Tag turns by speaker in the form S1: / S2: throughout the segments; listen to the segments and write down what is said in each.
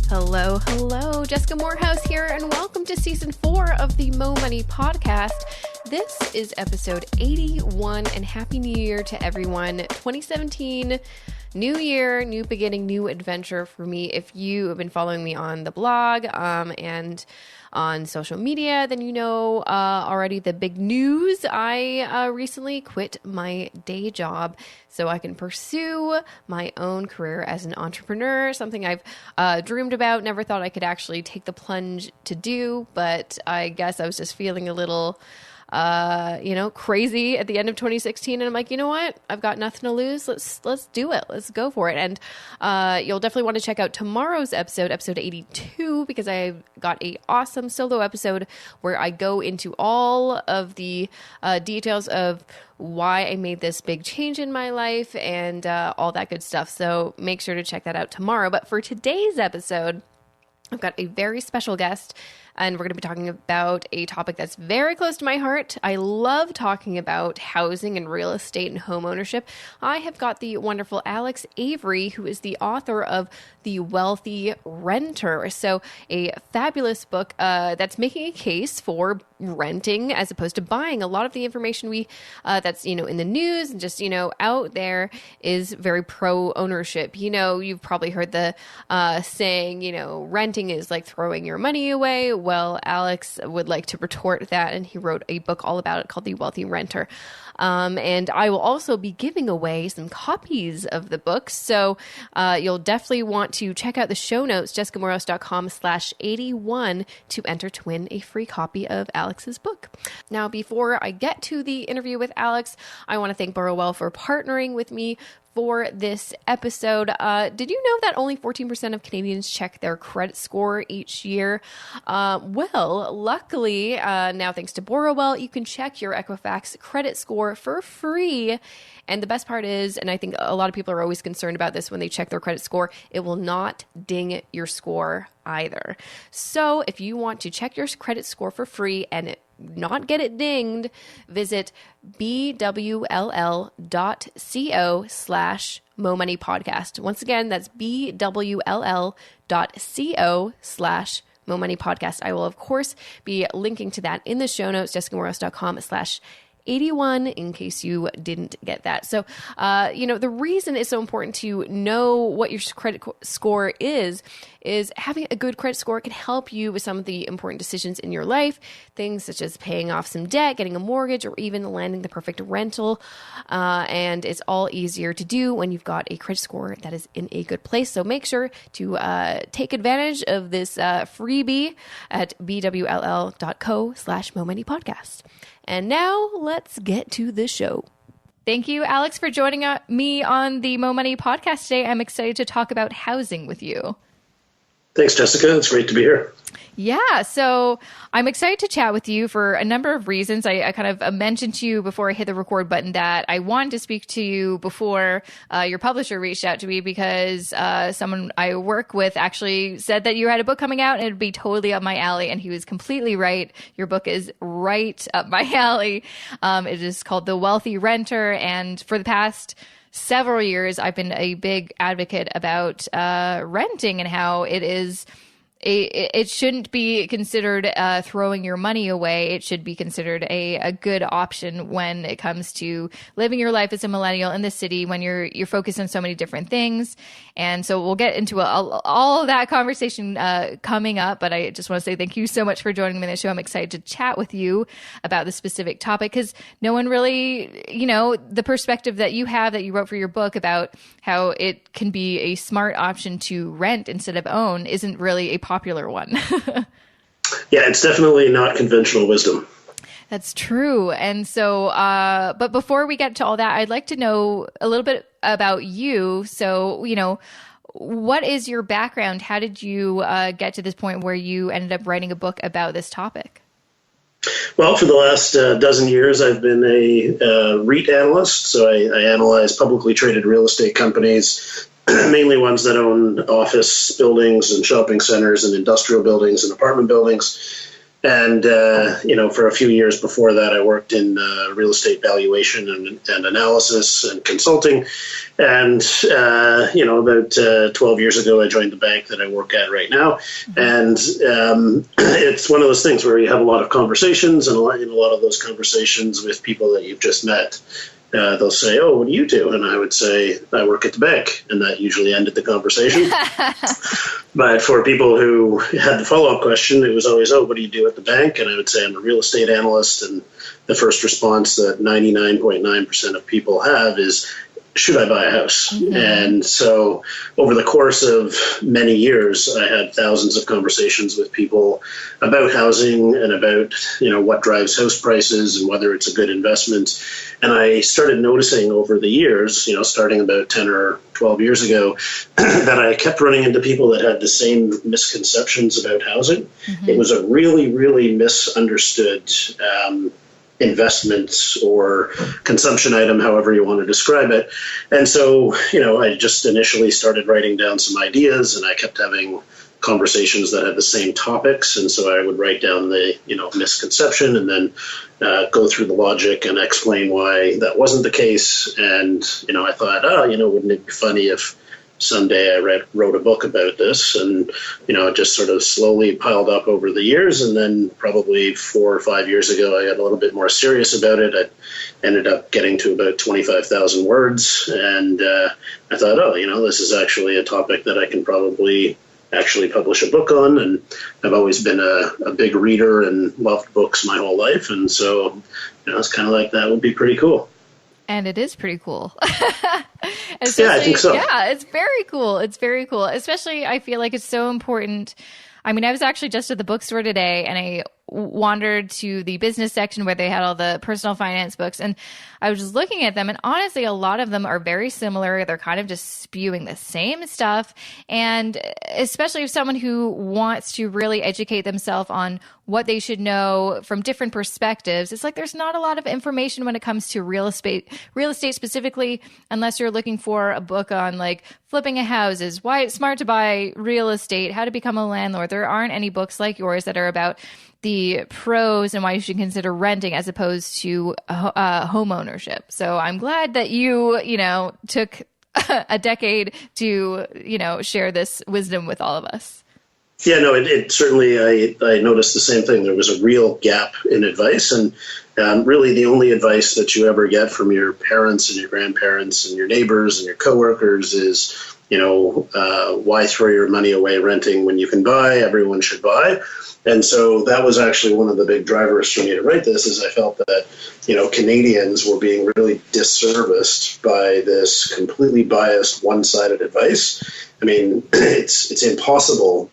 S1: Hello, hello. Jessica Morehouse here, and welcome to Season 4 of the Mo Money Podcast. This is episode 81, and Happy New Year to everyone. 2017, new year, new beginning, new adventure for me. If you have been following me on the blog and on social media, then you know already the big news. I recently quit my day job so I can pursue my own career as an entrepreneur, something I've dreamed about, never thought I could actually take the plunge to do, but I guess I was just feeling a little crazy at the end of 2016. And I'm like, you know what? I've got nothing to lose. Let's do it. Let's go for it. And you'll definitely want to check out tomorrow's episode 82, because I've got a awesome solo episode where I go into all of the details of why I made this big change in my life and all that good stuff. So make sure to check that out tomorrow. But for today's episode, I've got a very special guest, and we're going to be talking about a topic that's very close to my heart. I love talking about housing and real estate and home ownership. I have got the wonderful Alex Avery, who is the author of The Wealthy Renter. So a fabulous book that's making a case for renting as opposed to buying. A lot of the information that's, in the news and just, out there is very pro ownership. You've probably heard the saying, renting is like throwing your money away. Well, Alex would like to retort that, and he wrote a book all about it called The Wealthy Renter. And I will also be giving away some copies of the book. So you'll definitely want to check out the show notes, jessicamorehouse.com/81, to enter to win a free copy of Alex's book. Now, before I get to the interview with Alex, I want to thank Borrowell for partnering with me for this episode. Did you know that only 14% of Canadians check their credit score each year? Well, luckily, now thanks to Borrowell, you can check your Equifax credit score for free. And the best part is, and I think a lot of people are always concerned about this when they check their credit score, it will not ding your score either. So if you want to check your credit score for free and not get it dinged, visit bwl.co/MoMoneyPodcast. Once again, that's bwl.co/MoMoneyPodcast. I will, of course, be linking to that in the show notes, jessicamorehouse.com/81, in case you didn't get that. So, the reason it's so important to know what your credit score is having a good credit score can help you with some of the important decisions in your life, things such as paying off some debt, getting a mortgage, or even landing the perfect rental. And it's all easier to do when you've got a credit score that is in a good place. So make sure to take advantage of this freebie at bwl.co/MoMoneyPodcast. And now let's get to the show. Thank you, Alex, for joining me on the Mo Money Podcast today. I'm excited to talk about housing with you.
S2: Thanks, Jessica. It's great to be here.
S1: Yeah, so I'm excited to chat with you for a number of reasons. I kind of mentioned to you before I hit the record button that I wanted to speak to you before your publisher reached out to me, because someone I work with actually said that you had a book coming out and it'd be totally up my alley, and he was completely right. Your book is right up my alley. It is called The Wealthy Renter, and for the past several years, I've been a big advocate about renting and how it shouldn't be considered throwing your money away. It should be considered a good option when it comes to living your life as a millennial in the city, when you're focused on so many different things. And so we'll get into all of that conversation coming up. But I just want to say thank you so much for joining me on the show. I'm excited to chat with you about the specific topic, because no one really, the perspective that you have, that you wrote for your book about how it can be a smart option to rent instead of own, isn't really a popular one.
S2: Yeah, it's definitely not conventional wisdom.
S1: That's true. And so, but before we get to all that, I'd like to know a little bit about you. So, what is your background? How did you get to this point where you ended up writing a book about this topic?
S2: Well, for the last dozen years, I've been a REIT analyst. So I analyze publicly traded real estate companies, mainly ones that own office buildings and shopping centers and industrial buildings and apartment buildings. And, for a few years before that, I worked in real estate valuation and analysis and consulting. And, about 12 years ago, I joined the bank that I work at right now. And it's one of those things where you have a lot of conversations, and in a lot of those conversations with people that you've just met, they'll say, "Oh, what do you do?" And I would say, "I work at the bank." And that usually ended the conversation. But for people who had the follow-up question, it was always, "Oh, what do you do at the bank?" And I would say, "I'm a real estate analyst." And the first response that 99.9% of people have is, "Should I buy a house?" And so over the course of many years, I had thousands of conversations with people about housing and about, what drives house prices and whether it's a good investment. And I started noticing over the years, starting about 10 or 12 years ago, that I kept running into people that had the same misconceptions about housing. It was a really, really misunderstood investments or consumption item, however you want to describe it. And so, I just initially started writing down some ideas, and I kept having conversations that had the same topics. And so I would write down the, misconception, and then go through the logic and explain why that wasn't the case. And, I thought, wouldn't it be funny if someday I wrote a book about this? And, it just sort of slowly piled up over the years. And then probably 4 or 5 years ago, I got a little bit more serious about it. I ended up getting to about 25,000 words. And I thought, this is actually a topic that I can probably actually publish a book on. And I've always been a big reader and loved books my whole life. And so, it's kind of like that would be pretty cool.
S1: And it is pretty cool.
S2: Yeah, I think so.
S1: Yeah, it's very cool. It's very cool. Especially, I feel like it's so important. I mean, I was actually just at the bookstore today, and I wandered to the business section where they had all the personal finance books, and I was just looking at them, and honestly, a lot of them are very similar. They're kind of just spewing the same stuff, and especially if someone who wants to really educate themselves on what they should know from different perspectives, it's like there's not a lot of information when it comes to real estate specifically, unless you're looking for a book on like flipping a houses, why it's smart to buy real estate, how to become a landlord. There aren't any books like yours that are about the pros and why you should consider renting as opposed to home ownership. So I'm glad that you, took a decade to, share this wisdom with all of us.
S2: Yeah, no, it certainly, I noticed the same thing. There was a real gap in advice, and really the only advice that you ever get from your parents and your grandparents and your neighbors and your coworkers is, why throw your money away renting when you can buy? Everyone should buy. And so that was actually one of the big drivers for me to write this, is I felt that, Canadians were being really disserviced by this completely biased, one-sided advice. I mean, it's impossible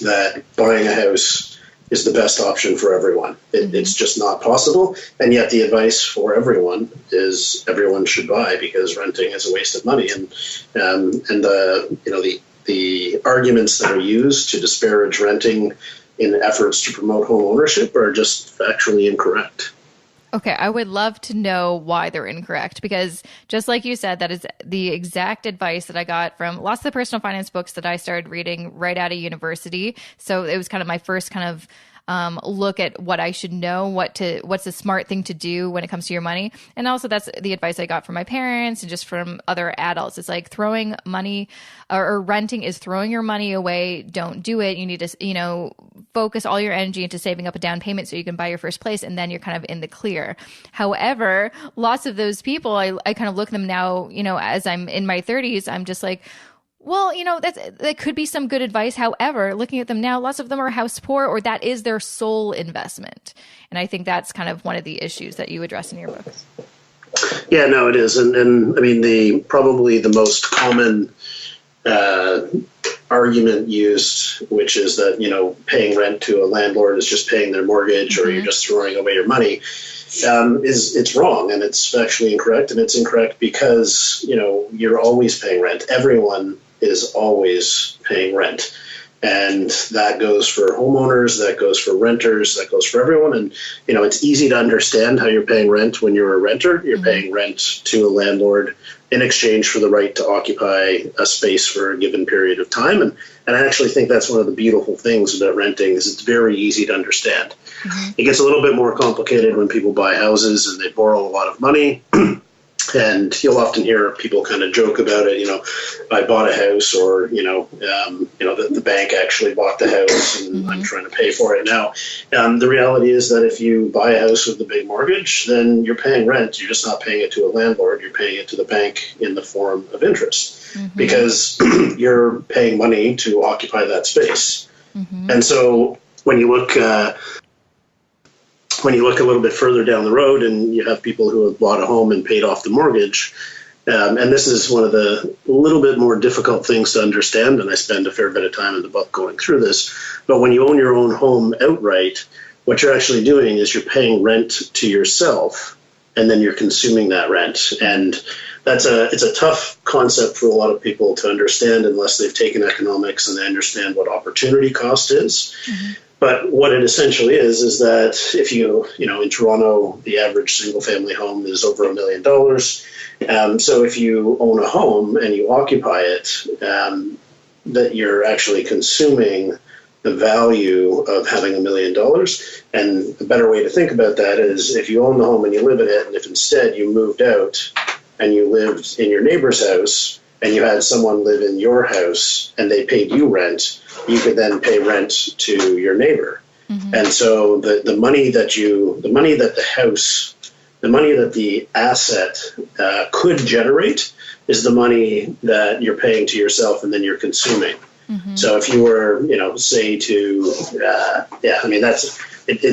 S2: that buying a house is the best option for everyone. It's just not possible. And yet the advice for everyone is everyone should buy because renting is a waste of money. And the arguments that are used to disparage renting in efforts to promote home ownership are just factually incorrect.
S1: Okay, I would love to know why they're incorrect, because just like you said, that is the exact advice that I got from lots of the personal finance books that I started reading right out of university. So it was kind of my first kind of look at what I should know, what's a smart thing to do when it comes to your money. And also that's the advice I got from my parents and just from other adults. It's like throwing money or renting is throwing your money away. Don't do it. You need to, focus all your energy into saving up a down payment so you can buy your first place, and then you're kind of in the clear. However, lots of those people, I kind of look at them now, as I'm in my 30s, I'm just like, well, that could be some good advice. However, looking at them now, lots of them are house poor, or that is their sole investment. And I think that's kind of one of the issues that you address in your book.
S2: Yeah, no, it is. And I mean, probably the most common argument used, which is that, paying rent to a landlord is just paying their mortgage, or you're just throwing away your money, it's wrong, and it's actually incorrect. And it's incorrect because, you're always paying rent. Everyone is always paying rent. And that goes for homeowners, that goes for renters, that goes for everyone. And, it's easy to understand how you're paying rent when you're a renter. You're paying rent to a landlord in exchange for the right to occupy a space for a given period of time. And I actually think that's one of the beautiful things about renting is it's very easy to understand. It gets a little bit more complicated when people buy houses and they borrow a lot of money. And you'll often hear people kind of joke about it, I bought a house, or, the bank actually bought the house and I'm trying to pay for it now. The reality is that if you buy a house with a big mortgage, then you're paying rent. You're just not paying it to a landlord. You're paying it to the bank in the form of interest because you're paying money to occupy that space. And so when you look a little bit further down the road and you have people who have bought a home and paid off the mortgage, and this is one of the little bit more difficult things to understand, and I spend a fair bit of time in the book going through this, but when you own your own home outright, what you're actually doing is you're paying rent to yourself, and then you're consuming that rent. And it's a tough concept for a lot of people to understand unless they've taken economics and they understand what opportunity cost is. But what it essentially is that if in Toronto, the average single family home is over $1 million. So if you own a home and you occupy it, that you're actually consuming the value of having $1 million. And a better way to think about that is if you own the home and you live in it, and if instead you moved out and you lived in your neighbor's house and you had someone live in your house and they paid you rent, you could then pay rent to your neighbor. And so the money that the asset could generate is the money that you're paying to yourself and then you're consuming. So if you were, say it's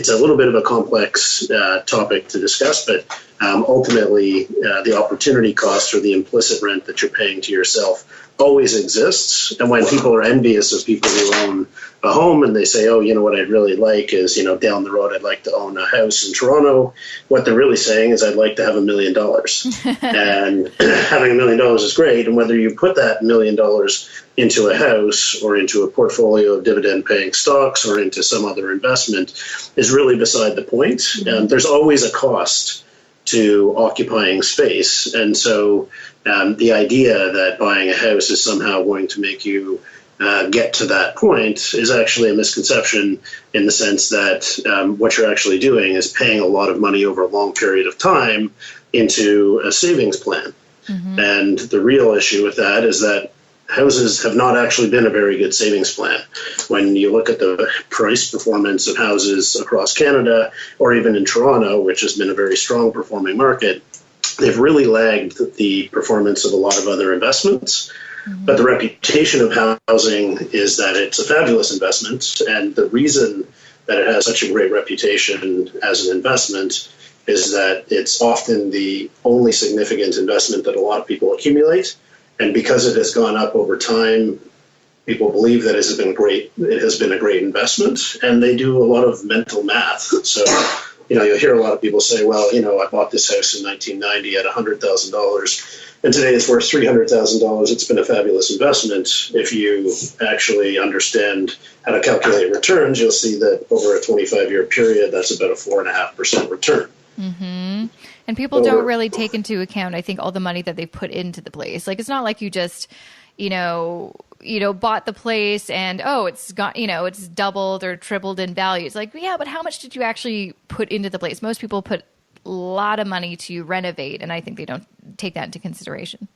S2: a little bit of a complex topic to discuss, but ultimately the opportunity cost or the implicit rent that you're paying to yourself always exists. And when people are envious of people who own a home and they say, oh, what I'd really like is, down the road, I'd like to own a house in Toronto. What they're really saying is I'd like to have $1 million. And having $1 million is great. And whether you put that $1 million into a house or into a portfolio of dividend paying stocks or into some other investment is really beside the point. There's always a cost to occupying space. And so the idea that buying a house is somehow going to make you get to that point is actually a misconception in the sense that what you're actually doing is paying a lot of money over a long period of time into a savings plan. And the real issue with that is that houses have not actually been a very good savings plan. When you look at the price performance of houses across Canada, or even in Toronto, which has been a very strong performing market, they've really lagged the performance of a lot of other investments. But the reputation of housing is that it's a fabulous investment. And the reason that it has such a great reputation as an investment is that it's often the only significant investment that a lot of people accumulate. And because it has gone up over time, people believe that it has been a great investment, and they do a lot of mental math. So, you'll hear a lot of people say, well, I bought this house in 1990 at $100,000, and today it's worth $300,000. It's been a fabulous investment. If you actually understand how to calculate returns, you'll see that over a 25-year period, that's about a 4.5% return.
S1: And people don't really take into account, I think, all the money that they put into the place. Like, it's not like you just, bought the place and, it's got, it's doubled or tripled in value. It's like, yeah, but how much did you actually put into the place? Most people put a lot of money to renovate, and I think they don't take that into consideration.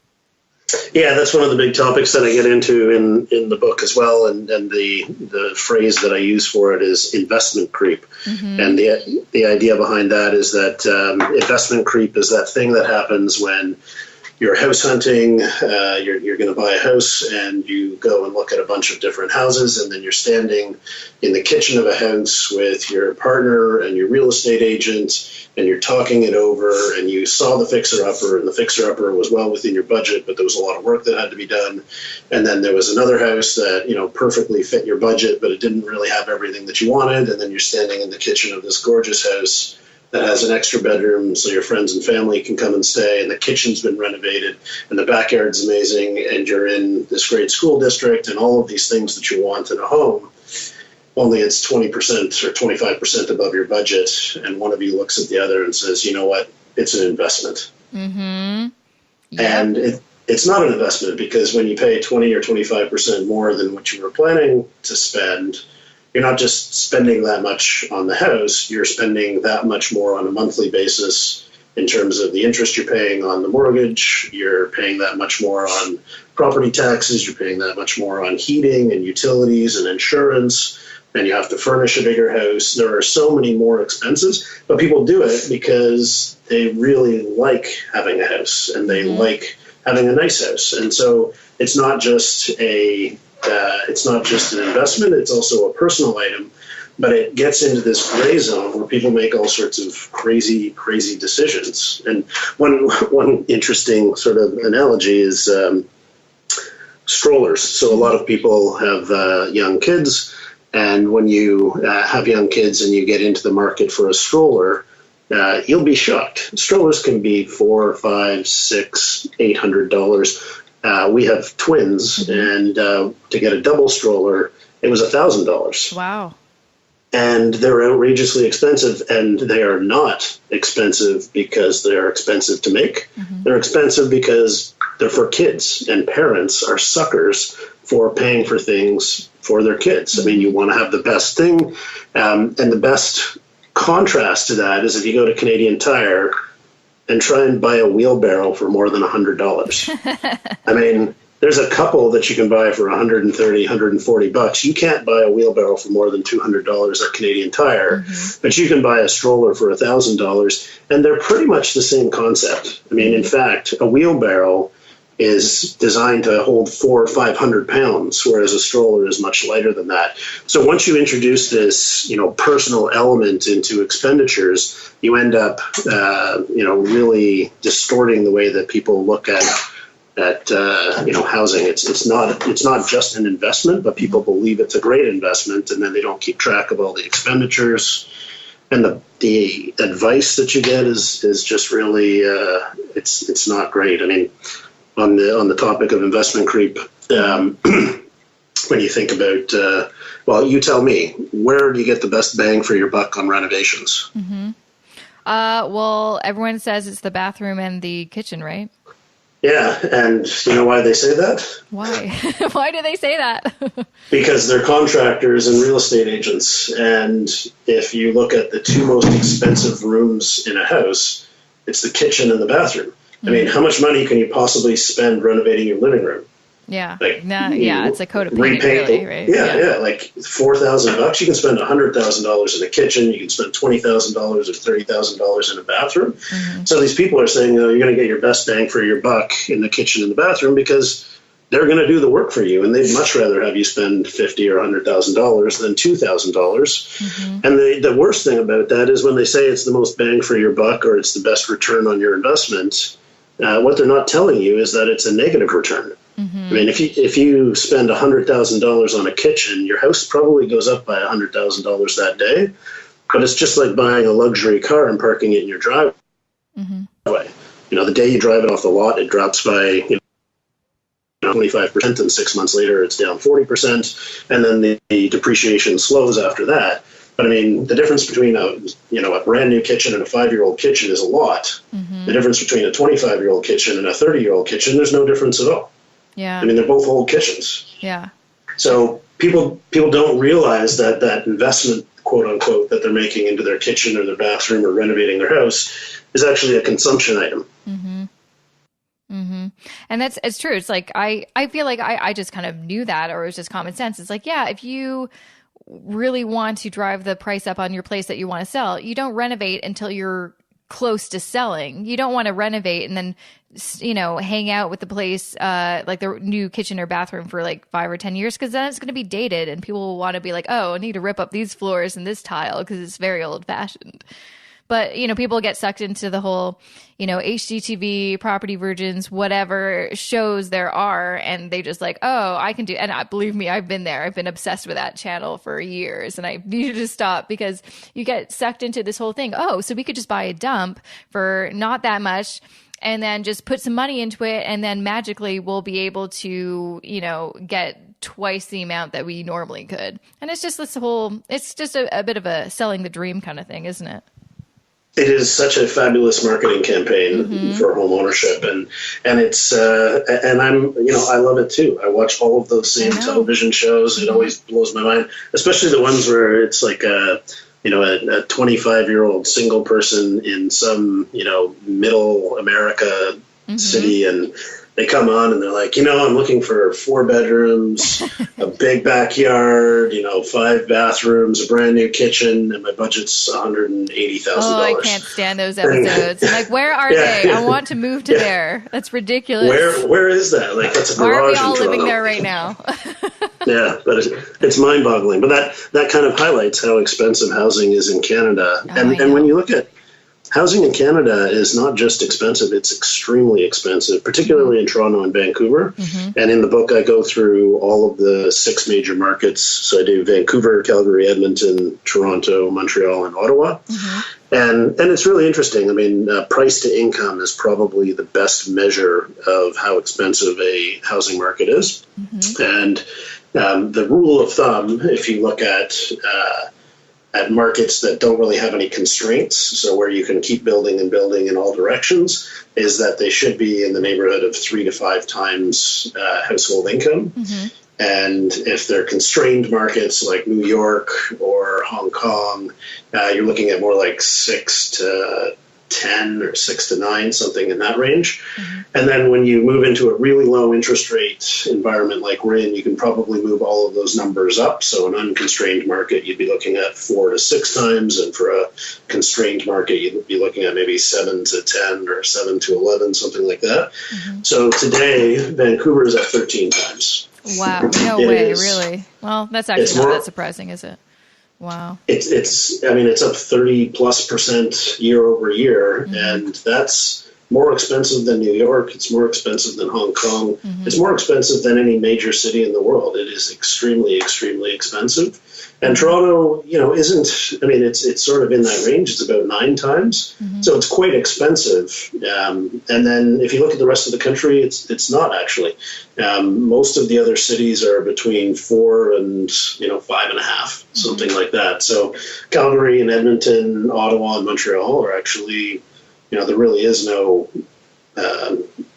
S2: Yeah, that's one of the big topics that I get into in the book as well, and the phrase that I use for it is investment creep. And the idea behind that is that investment creep is that thing that happens when you're house hunting, you're going to buy a house, and you go and look at a bunch of different houses, and then you're standing in the kitchen of a house with your partner and your real estate agent, and you're talking it over, and you saw the fixer-upper, and the fixer-upper was well within your budget, but there was a lot of work that had to be done. And then there was another house that, perfectly fit your budget, but it didn't really have everything that you wanted. And then you're standing in the kitchen of this gorgeous house that has an extra bedroom so your friends and family can come and stay, and the kitchen's been renovated, and the backyard's amazing, and you're in this great school district, and all of these things that you want in a home, only it's 20% or 25% above your budget, and one of you looks at the other and says, you know what, it's an investment.
S1: Mm-hmm. Yep.
S2: And it's not an investment, because when you pay 20 or 25% more than what you were planning to spend, you're not just spending that much on the house, you're spending that much more on a monthly basis in terms of the interest you're paying on the mortgage, you're paying that much more on property taxes, you're paying that much more on heating and utilities and insurance, and you have to furnish a bigger house. There are so many more expenses, but people do it because they really like having a house, and they like having a nice house. And so it's not just an investment, it's also a personal item, but it gets into this gray zone where people make all sorts of crazy decisions. And one interesting sort of analogy is strollers. So a lot of people have young kids, and when you have young kids and you get into the market for a stroller, you'll be shocked. Strollers can be $400, $500, $600, $800. We have twins, and to get a double stroller, it was $1,000.
S1: Wow.
S2: And they're outrageously expensive, and they are not expensive because they're expensive to make. They're expensive because they're for kids, and parents are suckers for paying for things for their kids. I mean, you want to have the best thing, and the best contrast to that is if you go to Canadian Tire and try and buy a wheelbarrow for more than $100. I mean, there's a couple that you can buy for $130, $140. You can't buy a wheelbarrow for more than $200 at Canadian Tire, but you can buy a stroller for $1,000, and they're pretty much the same concept. I mean, in fact, a wheelbarrow is designed to hold 400 or 500 pounds, whereas a stroller is much lighter than that. So once you introduce this, personal element into expenditures, you end up, really distorting the way that people look at housing. It's not just an investment, but people believe it's a great investment, and then they don't keep track of all the expenditures. And the advice that you get is just really it's not great. I mean, on the topic of investment creep, when you think about, you tell me, where do you get the best bang for your buck on renovations?
S1: Well, everyone says it's the bathroom and the kitchen, right?
S2: Yeah, and you know why they say that?
S1: Why? Why do they say that?
S2: Because they're contractors and real estate agents, and if you look at the two most expensive rooms in a house, it's the kitchen and the bathroom. I mean, how much money can you possibly spend renovating your living room?
S1: Yeah. It's a coat of paint, really, right?
S2: Yeah, like $4,000. You can spend $100,000 in a kitchen. You can spend $20,000 or $30,000 in a bathroom. So these people are saying, you're going to get your best bang for your buck in the kitchen and the bathroom because they're going to do the work for you, and they'd much rather have you spend $50,000 or $100,000 than $2,000. And the worst thing about that is when they say it's the most bang for your buck or it's the best return on your investment, what they're not telling you is that it's a negative return. I mean, if you spend $100,000 on a kitchen, your house probably goes up by $100,000 that day, but it's just like buying a luxury car and parking it in your driveway. The day you drive it off the lot, it drops by 25%, and 6 months later it's down 40%, and then the depreciation slows after that. But I mean, the difference between a brand new kitchen and a 5-year-old kitchen is a lot. The difference between a 25-year-old kitchen and a 30-year-old kitchen, there's no difference at all.
S1: Yeah.
S2: I mean, they're both old kitchens.
S1: Yeah.
S2: So people don't realize that investment, quote unquote, that they're making into their kitchen or their bathroom or renovating their house is actually a consumption item.
S1: And it's true. It's like, I feel like I just kind of knew that, or it was just common sense. It's like, yeah, if you really want to drive the price up on your place that you want to sell, you don't renovate until you're close to selling. You don't want to renovate and then, hang out with the place, like the new kitchen or bathroom for like 5 or 10 years, because then it's going to be dated and people will want to be like, oh, I need to rip up these floors and this tile because it's very old fashioned. But, people get sucked into the whole, HGTV, property virgins, whatever shows there are. And they just like, oh, I can do. And believe me, I've been there. I've been obsessed with that channel for years. And I needed to stop because you get sucked into this whole thing. Oh, so we could just buy a dump for not that much and then just put some money into it. And then magically we'll be able to, get twice the amount that we normally could. And it's just it's just a bit of a selling the dream kind of thing, isn't it?
S2: It is such a fabulous marketing campaign for home ownership, and it's and I love it too. I watch all of those same television shows. It always blows my mind, especially the ones where it's like a 25-year-old single person in some middle America city, and they come on and they're like, I'm looking for 4 bedrooms, a big backyard, 5 bathrooms, a brand new kitchen, and my budget's $180,000.
S1: Oh, I can't stand those episodes. I'm like, where are they? I want to move to there. That's ridiculous.
S2: Where is that? Like, that's a garage.
S1: Why are we all
S2: in Toronto.
S1: living there right now?
S2: Yeah, but it's mind-boggling. But that kind of highlights how expensive housing is in Canada. And when you look at housing in Canada is not just expensive, it's extremely expensive, particularly in Toronto and Vancouver. And in the book, I go through all of the 6 major markets. So I do Vancouver, Calgary, Edmonton, Toronto, Montreal, and Ottawa. And it's really interesting. I mean, price to income is probably the best measure of how expensive a housing market is. And the rule of thumb, if you look at markets that don't really have any constraints, so where you can keep building and building in all directions, is that they should be in the neighborhood of 3 to 5 times household income. And if they're constrained markets like New York or Hong Kong, you're looking at more like 6 to 10 or 6 to 9, something in that range. And then when you move into a really low interest rate environment like we're in, you can probably move all of those numbers up. So an unconstrained market, you'd be looking at 4 to 6 times. And for a constrained market, you'd be looking at maybe 7 to 10 or 7 to 11, something like that. So today, Vancouver is at 13 times.
S1: Wow. No way, really? Well, that's actually not that surprising, is it? Wow. It's
S2: up 30+% year over year, and that's more expensive than New York. It's more expensive than Hong Kong. It's more expensive than any major city in the world. It is extremely, extremely expensive. And Toronto, isn't, it's sort of in that range. It's about 9 times. So it's quite expensive. And then if you look at the rest of the country, it's not actually. Most of the other cities are between 4 and, 5.5, something like that. So Calgary and Edmonton, Ottawa and Montreal are actually, there really is no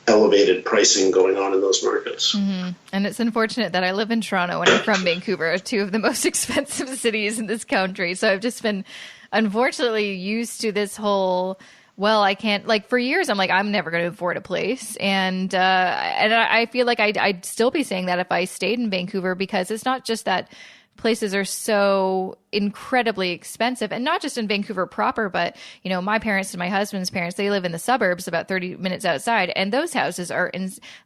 S2: elevated pricing going on in those markets.
S1: And it's unfortunate that I live in Toronto and I'm from Vancouver, 2 of the most expensive cities in this country. So I've just been unfortunately used to this whole, well, I can't, like for years, I'm like, I'm never going to afford a place. And I feel like I'd still be saying that if I stayed in Vancouver, because it's not just that places are so incredibly expensive, and not just in Vancouver proper, but my parents and my husband's parents, they live in the suburbs about 30 minutes outside, and those houses are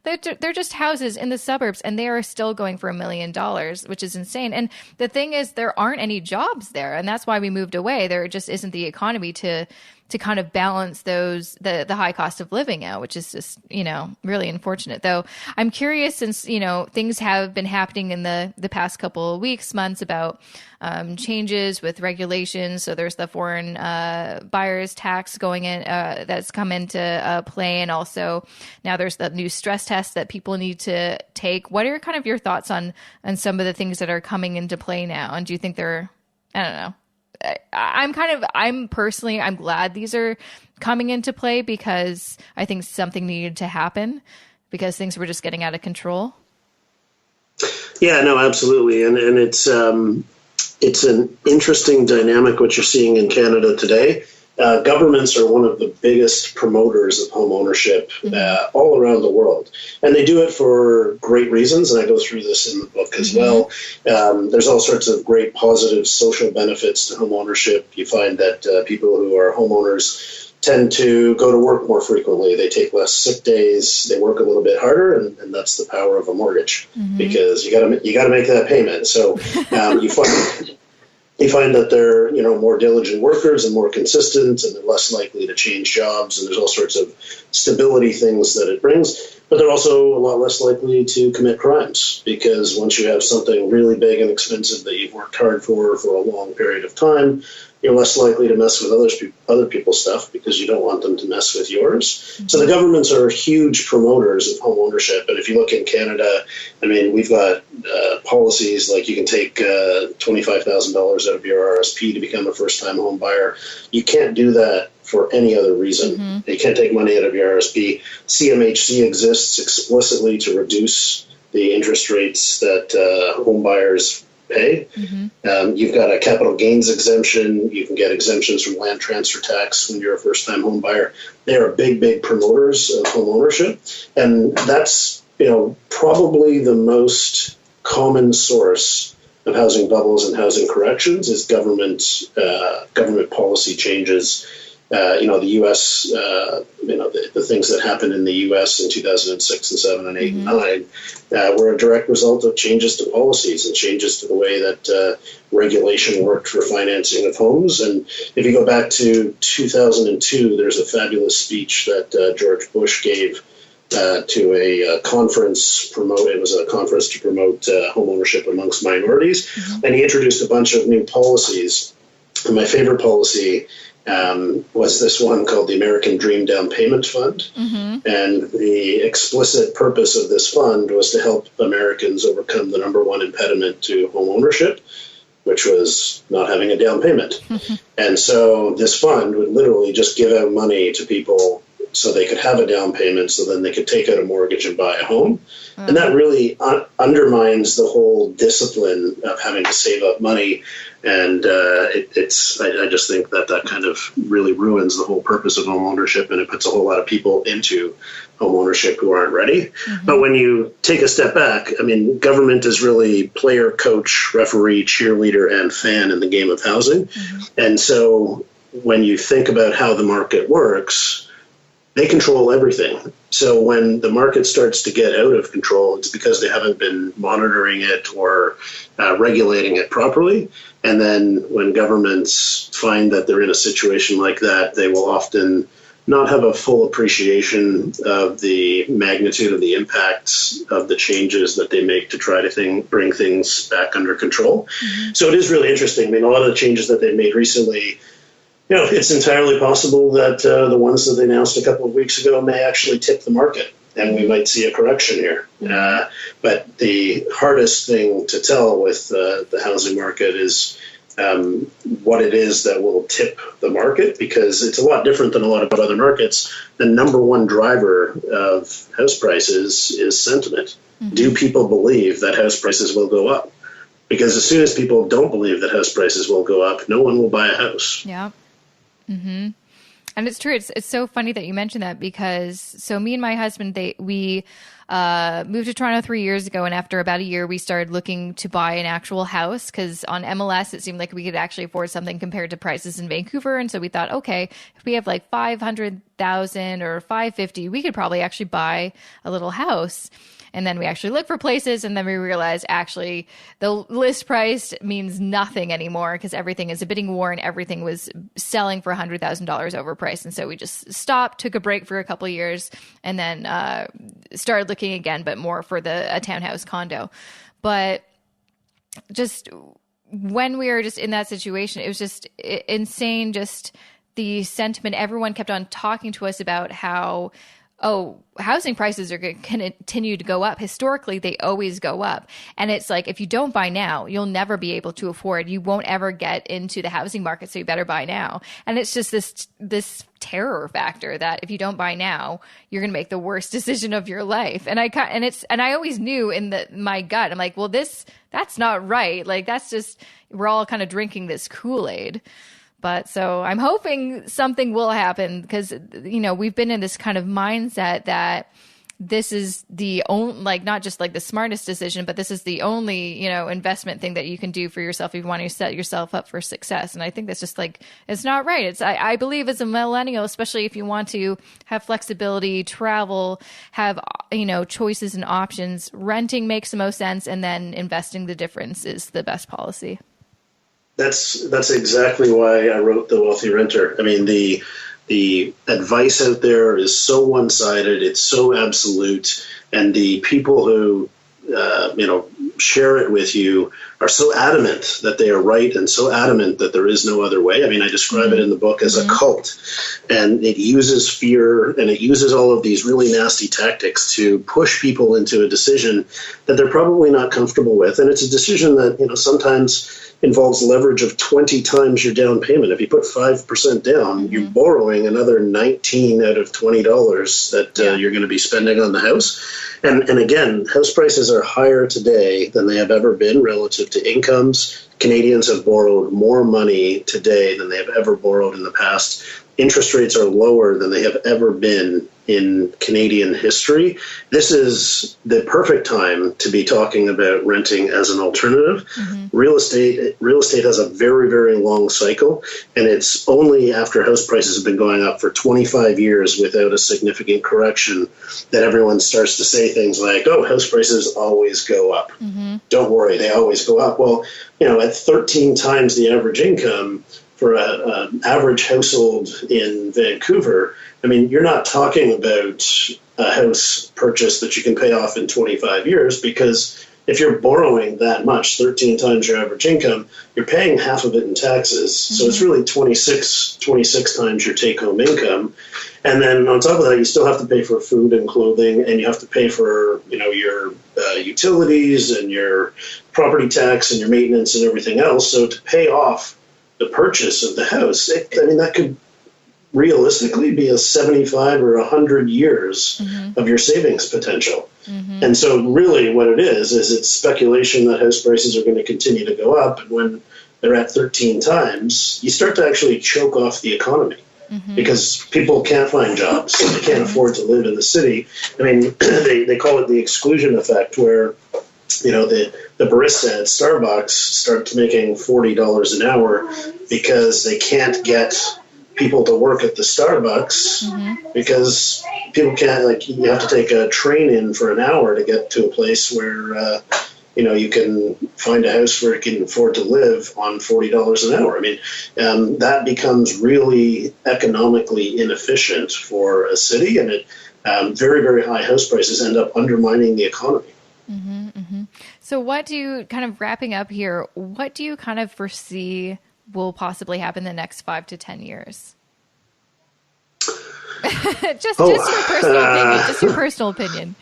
S1: they're just houses in the suburbs, and they are still going for $1 million, which is insane. And the thing is, there aren't any jobs there, and that's why we moved away. There just isn't the economy to kind of balance the high cost of living out, which is just, really unfortunate. Though I'm curious, since, things have been happening in the past couple of weeks, months, about changes with regulations. So there's the foreign buyers tax going in that's come into play. And also now there's the new stress test that people need to take. What are kind of your thoughts on some of the things that are coming into play now? And do you think they're, I don't know, I'm personally glad these are coming into play, because I think something needed to happen, because things were just getting out of control.
S2: Yeah, no, absolutely. And it's an interesting dynamic what you're seeing in Canada today. Governments are one of the biggest promoters of home ownership all around the world. And they do it for great reasons, and I go through this in the book as well. There's all sorts of great positive social benefits to home ownership. You find that people who are homeowners tend to go to work more frequently. They take less sick days. They work a little bit harder, and that's the power of a mortgage, because you got to make that payment. So you find... you find that they're, more diligent workers and more consistent, and they're less likely to change jobs, and there's all sorts of stability things that it brings. But they're also a lot less likely to commit crimes, because once you have something really big and expensive that you've worked hard for a long period of time, you're less likely to mess with other people's stuff because you don't want them to mess with yours. Mm-hmm. So the governments are huge promoters of home ownership. And if you look in Canada, we've got policies like you can take $25,000 out of your RSP to become a first-time home buyer. You can't do that for any other reason. Mm-hmm. You can't take money out of your RSP. CMHC exists explicitly to reduce the interest rates that home buyers pay. Mm-hmm. You've got a capital gains exemption. You can get exemptions from land transfer tax when you're a first-time home buyer. They are big promoters of home ownership, and that's probably the most common source of housing bubbles and housing corrections is government policy changes. The U.S., the things that happened in the U.S. in 2006 and 7 and 8 and 9 were a direct result of changes to policies and changes to the way that regulation worked for financing of homes. And if you go back to 2002, there's a fabulous speech that George Bush gave to a conference. It was a conference to promote home ownership amongst minorities. Mm-hmm. And he introduced a bunch of new policies. And my favorite policy was this one called the American Dream Down Payment Fund. Mm-hmm. And the explicit purpose of this fund was to help Americans overcome the number one impediment to home ownership, which was not having a down payment. Mm-hmm. And so this fund would literally just give out money to people so they could have a down payment, so then they could take out a mortgage and buy a home. Mm-hmm. And that really undermines the whole discipline of having to save up money. And I just think that kind of really ruins the whole purpose of home ownership, and it puts a whole lot of people into home ownership who aren't ready. Mm-hmm. But when you take a step back, government is really player, coach, referee, cheerleader, and fan in the game of housing. Mm-hmm. And so when you think about how the market works, they control everything. So when the market starts to get out of control, it's because they haven't been monitoring it or regulating it properly. And then when governments find that they're in a situation like that, they will often not have a full appreciation of the magnitude of the impacts of the changes that they make to try to bring things back under control. Mm-hmm. So it is really interesting. A lot of the changes that they've made recently, it's entirely possible that the ones that they announced a couple of weeks ago may actually tip the market, and we might see a correction here. But the hardest thing to tell with the housing market is what it is that will tip the market, because it's a lot different than a lot of other markets. The number one driver of house prices is sentiment. Mm-hmm. Do people believe that house prices will go up? Because as soon as people don't believe that house prices will go up, no one will buy a house.
S1: Yeah. Mm-hmm. And it's true. It's so funny that you mentioned that, because me and my husband, we moved to Toronto 3 years ago. And after about a year, we started looking to buy an actual house, because on MLS, it seemed like we could actually afford something compared to prices in Vancouver. And so we thought, okay, if we have like 500,000 or 550, we could probably actually buy a little house. And then we actually looked for places, and then we realized actually the list price means nothing anymore, because everything is a bidding war and everything was selling for $100,000 overpriced. And so we just stopped, took a break for a couple of years, and then started looking again, but more for a townhouse condo. But just when we were just in that situation, it was just insane, just the sentiment. Everyone kept on talking to us about how, housing prices are going to continue to go up. Historically, they always go up. And it's like, if you don't buy now, you'll never be able to afford. You won't ever get into the housing market, so you better buy now. And it's just this terror factor that if you don't buy now, you're going to make the worst decision of your life. And I always knew in my gut, I'm like, well, that's not right. Like, that's just, we're all kind of drinking this Kool-Aid. But so I'm hoping something will happen, because, we've been in this kind of mindset that this is the only, like, not just like the smartest decision, but this is the only, investment thing that you can do for yourself if you want to set yourself up for success. And I think that's just like, it's not right. I believe as a millennial, especially if you want to have flexibility, travel, have, choices and options, renting makes the most sense. And then investing the difference is the best policy.
S2: That's exactly why I wrote The Wealthy Renter. I mean, the advice out there is so one-sided, it's so absolute, and the people who share it with you are so adamant that they are right and so adamant that there is no other way. I mean, I describe it in the book as a cult, and it uses fear and it uses all of these really nasty tactics to push people into a decision that they're probably not comfortable with. And it's a decision that, sometimes involves leverage of 20 times your down payment. If you put 5% down, you're borrowing another $19 out of $20 that you're going to be spending on the house. And again, house prices are higher today than they have ever been relative to incomes. Canadians have borrowed more money today than they have ever borrowed in the past. Interest rates are lower than they have ever been in Canadian history. This is the perfect time to be talking about renting as an alternative. Real estate has a very, very long cycle, and it's only after house prices have been going up for 25 years without a significant correction that everyone starts to say things like, oh, house prices always go up. Don't worry, they always go up. Well, at 13 times the average income for an average household in Vancouver, I mean, you're not talking about a house purchase that you can pay off in 25 years, because if you're borrowing that much, 13 times your average income, you're paying half of it in taxes. So it's really 26 times your take-home income. And then on top of that, you still have to pay for food and clothing, and you have to pay for, your utilities and your property tax and your maintenance and everything else. So to pay off the purchase of the house, that could realistically be a 75 or 100 years of your savings potential. And so really what it is it's speculation that house prices are going to continue to go up. And when they're at 13 times, you start to actually choke off the economy because people can't find jobs. They can't afford to live in the city. I mean, they call it the exclusion effect, where the barista at Starbucks starts making $40 an hour because they can't get people to work at the Starbucks because people can't, you have to take a train in for an hour to get to a place where, you can find a house where you can afford to live on $40 an hour. I mean, that becomes really economically inefficient for a city, and very, very high house prices end up undermining the economy.
S1: So what do you, kind of wrapping up here, what do you kind of foresee will possibly happen in the next 5 to 10 years? just your personal opinion. Just your personal opinion.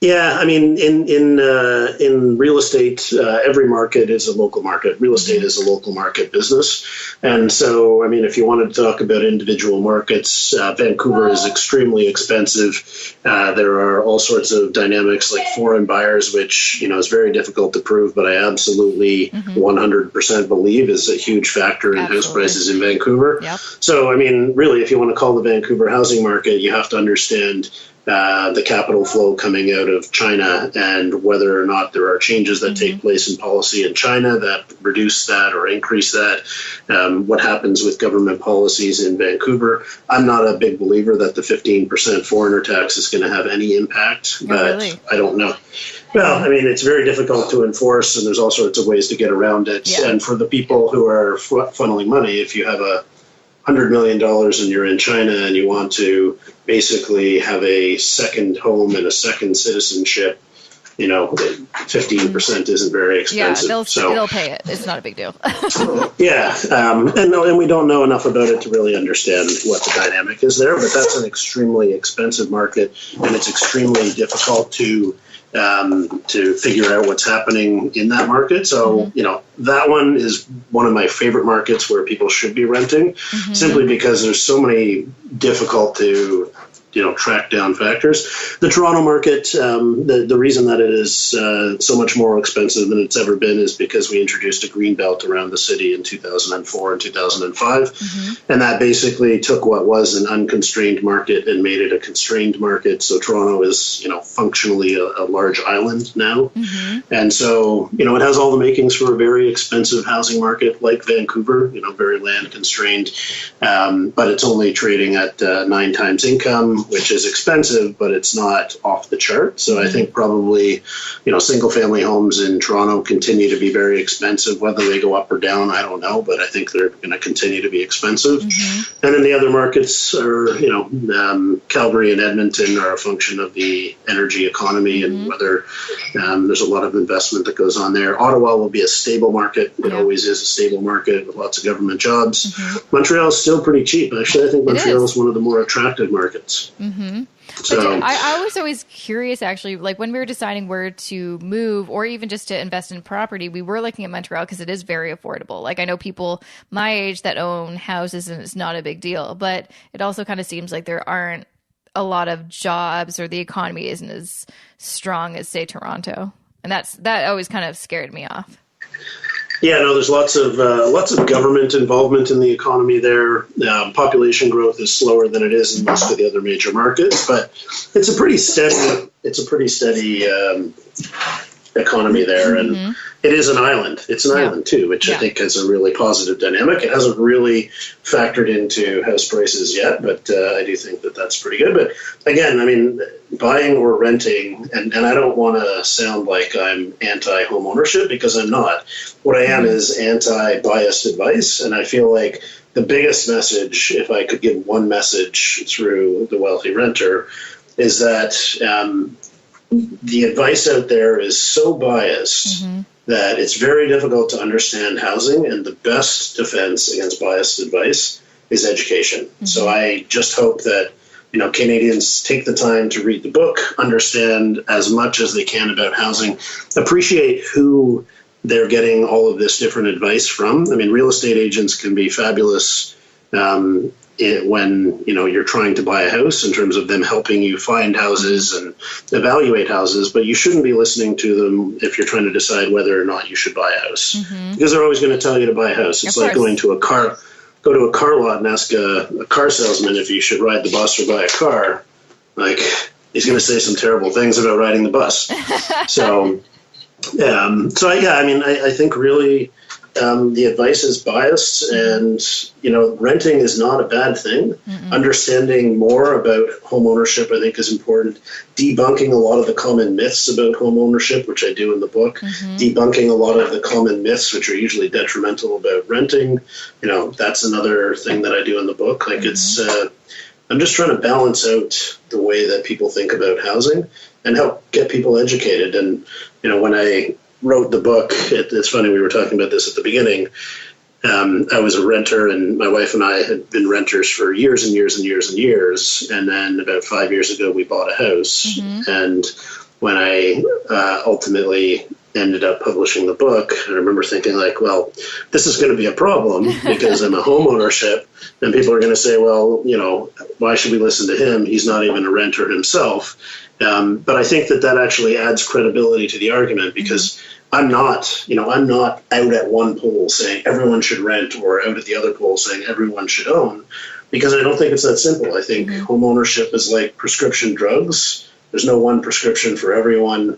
S2: Yeah, I mean, in real estate, every market is a local market. Real estate is a local market business. And so, I mean, if you wanted to talk about individual markets, Vancouver is extremely expensive. There are all sorts of dynamics like foreign buyers, which, is very difficult to prove, but I absolutely 100% believe is a huge factor in house prices in Vancouver. Yep. So, I mean, really, if you want to call the Vancouver housing market, you have to understand the capital flow coming out of China and whether or not there are changes that take place in policy in China that reduce that or increase that. What happens with government policies in Vancouver. I'm not a big believer that the 15% foreigner tax is going to have any impact, but really? I don't know. Well, I mean, it's very difficult to enforce, and there's all sorts of ways to get around it. Yeah. And for the people who are funneling money, if you have $100 million and you're in China and you want to basically have a second home and a second citizenship, 15% isn't very expensive.
S1: Yeah, they'll pay it. It's not a big deal.
S2: Yeah. And we don't know enough about it to really understand what the dynamic is there, but that's an extremely expensive market, and it's extremely difficult to figure out what's happening in that market. So, that one is one of my favorite markets where people should be renting, simply because there's so many difficult to, track down factors. The Toronto market, the reason that it is so much more expensive than it's ever been is because we introduced a green belt around the city in 2004 and 2005. And that basically took what was an unconstrained market and made it a constrained market. So Toronto is, functionally a large island now. And so, it has all the makings for a very expensive housing market like Vancouver, very land constrained. But it's only trading at 9 times income. which is expensive, but it's not off the chart. So I think probably, single family homes in Toronto continue to be very expensive. Whether they go up or down, I don't know, but I think they're going to continue to be expensive. And then the other markets are, Calgary and Edmonton are a function of the energy economy and whether there's a lot of investment that goes on there. Ottawa will be a stable market. It always is a stable market with lots of government jobs. Montreal is still pretty cheap. Actually, I think Montreal is one of the more attractive markets. So
S1: I was always curious, actually, like when we were deciding where to move or even just to invest in property, we were looking at Montreal because it is very affordable. Like I know people my age that own houses and it's not a big deal, but it also kind of seems like there aren't a lot of jobs or the economy isn't as strong as, say, Toronto. And that always kind of scared me off.
S2: Yeah, no, there's lots of government involvement in the economy there. Population growth is slower than it is in most of the other major markets, but it's a pretty steady economy there, and it is an island. It's an island too, which I think has a really positive dynamic. It hasn't really factored into house prices yet, but I do think that that's pretty good. But again, I mean, buying or renting, and I don't want to sound like I'm anti-home ownership because I'm not. What I am is anti-biased advice, and I feel like the biggest message, if I could give one message through The Wealthy Renter, is that the advice out there is so biased that it's very difficult to understand housing, and the best defense against biased advice is education. So I just hope that Canadians take the time to read the book, understand as much as they can about housing, appreciate who they're getting all of this different advice from. I mean, real estate agents can be fabulous when you're trying to buy a house in terms of them helping you find houses and evaluate houses, but you shouldn't be listening to them if you're trying to decide whether or not you should buy a house because they're always going to tell you to buy a house. It's like going to go to a car lot and ask a car salesman if you should ride the bus or buy a car. Like, he's going to say some terrible things about riding the bus. I think really the advice is biased, and renting is not a bad thing. Understanding more about home ownership, I think, is important. Debunking a lot of the common myths about home ownership, which I do in the book. Debunking a lot of the common myths, which are usually detrimental about renting. That's another thing that I do in the book. Like it's, I'm just trying to balance out the way that people think about housing and help get people educated. And when I wrote the book, it's funny, we were talking about this at the beginning. I was a renter, and my wife and I had been renters for years and years and years and years. And then about 5 years ago, we bought a house. And when I ultimately ended up publishing the book, I remember thinking like, well, this is going to be a problem because I'm a home ownership, and people are going to say, well, why should we listen to him? He's not even a renter himself. But I think that actually adds credibility to the argument because I'm not out at one pole saying everyone should rent or out at the other pole saying everyone should own, because I don't think it's that simple. I think home ownership is like prescription drugs. There's no one prescription for everyone.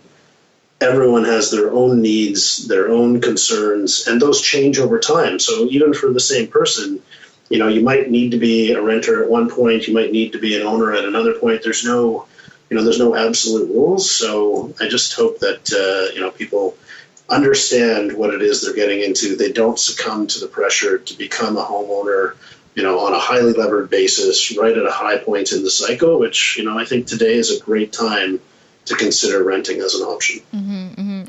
S2: Everyone has their own needs, their own concerns, and those change over time. So even for the same person, you might need to be a renter at one point, you might need to be an owner at another point. There's no absolute rules. So I just hope that, people understand what it is they're getting into. They don't succumb to the pressure to become a homeowner, on a highly levered basis, right at a high point in the cycle, which, I think today is a great time to consider renting as an option.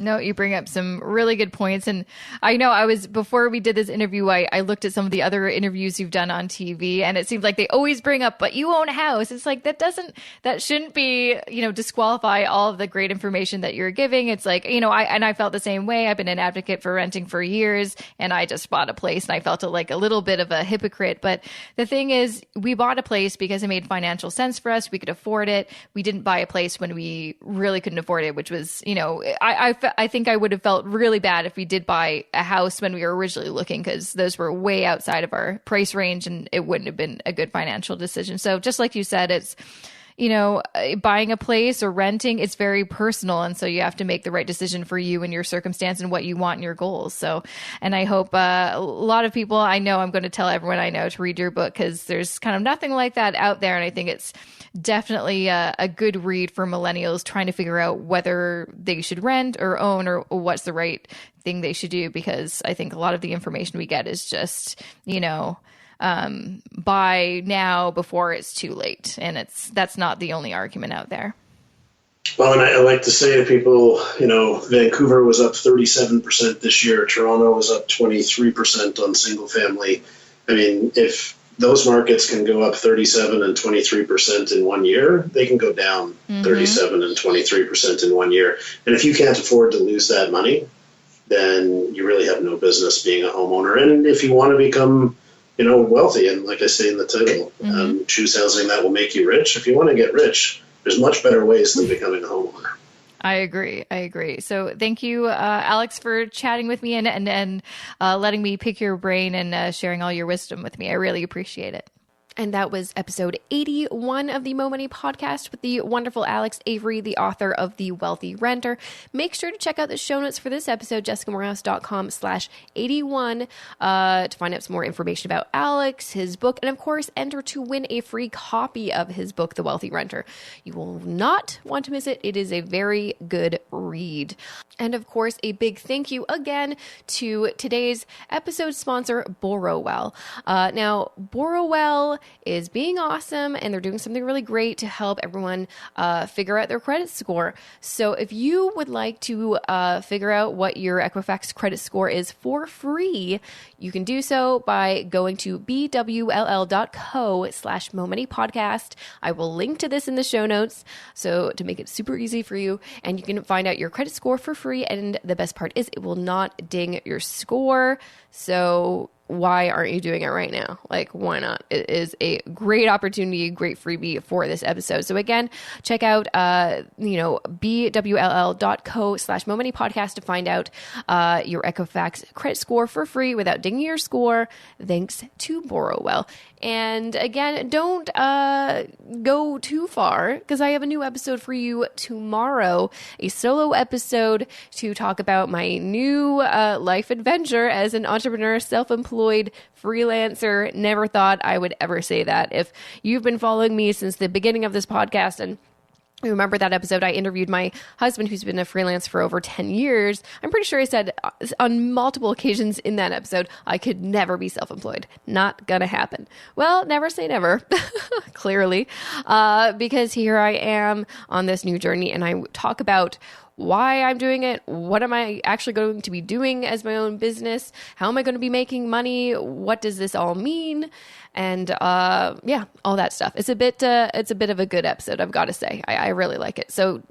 S1: No, you bring up some really good points. And I know before we did this interview, I looked at some of the other interviews you've done on TV, and it seems like they always bring up, but you own a house. It's like, that shouldn't be, disqualify all of the great information that you're giving. It's like, I felt the same way. I've been an advocate for renting for years, and I just bought a place and I felt like a little bit of a hypocrite. But the thing is, we bought a place because it made financial sense for us. We could afford it. We didn't buy a place when we really couldn't afford it, which was, I think I would have felt really bad if we did buy a house when we were originally looking, because those were way outside of our price range and it wouldn't have been a good financial decision. So just like you said, it's,
S3: buying a place or renting, it's very personal. And so you have to make the right decision for you and your circumstance and what you want and your goals. So, and I hope a lot of people, I know I'm going to tell everyone I know to read your book, because there's kind of nothing like that out there. And I think it's definitely a good read for millennials trying to figure out whether they should rent or own, or what's the right thing they should do. Because I think a lot of the information we get is just, buy now before it's too late. And that's not the only argument out there.
S2: Well, and I like to say to people, Vancouver was up 37% this year. Toronto was up 23% on single family. I mean, if those markets can go up 37 and 23% in 1 year, they can go down 37 and 23% in 1 year. And if you can't afford to lose that money, then you really have no business being a homeowner. And if you want to become, wealthy, and like I say in the title, choose housing that will make you rich. If you want to get rich, there's much better ways than becoming a homeowner.
S3: I agree. So thank you, Alex, for chatting with me and letting me pick your brain and sharing all your wisdom with me. I really appreciate it.
S1: And that was episode 81 of the Mo Money podcast with the wonderful Alex Avery, the author of The Wealthy Renter. Make sure to check out the show notes for this episode, jessicamorehouse.com/81, to find out some more information about Alex, his book, and of course, enter to win a free copy of his book, The Wealthy Renter. You will not want to miss it. It is a very good read. And of course, a big thank you again to today's episode sponsor, Borrowell. Now, Borrowell is being awesome, and they're doing something really great to help everyone figure out their credit score. So if you would like to figure out what your Equifax credit score is for free, you can do so by going to bwll.co/momoneypodcast. I will link to this in the show notes, so to make it super easy for you, and you can find out your credit score for free. And the best part is it will not ding your score. So why aren't you doing it right now? Like, why not? It is a great opportunity, a great freebie for this episode. So again, check out, bwll.co/momoneypodcast to find out your Equifax credit score for free without dinging your score. Thanks to Borrowell. And again, don't go too far, because I have a new episode for you tomorrow, a solo episode to talk about my new life adventure as an entrepreneur, self-employed freelancer. Never thought I would ever say that. If you've been following me since the beginning of this podcast, and you remember that episode, I interviewed my husband, who's been a freelance for over 10 years. I'm pretty sure I said on multiple occasions in that episode, I could never be self-employed. Not gonna happen. Well, never say never, clearly, because here I am on this new journey, and I talk about why I'm doing it. What am I actually going to be doing as my own business? How am I going to be making money? What does this all mean? And all that stuff. It's a bit of a good episode, I've got to say. I really like it. So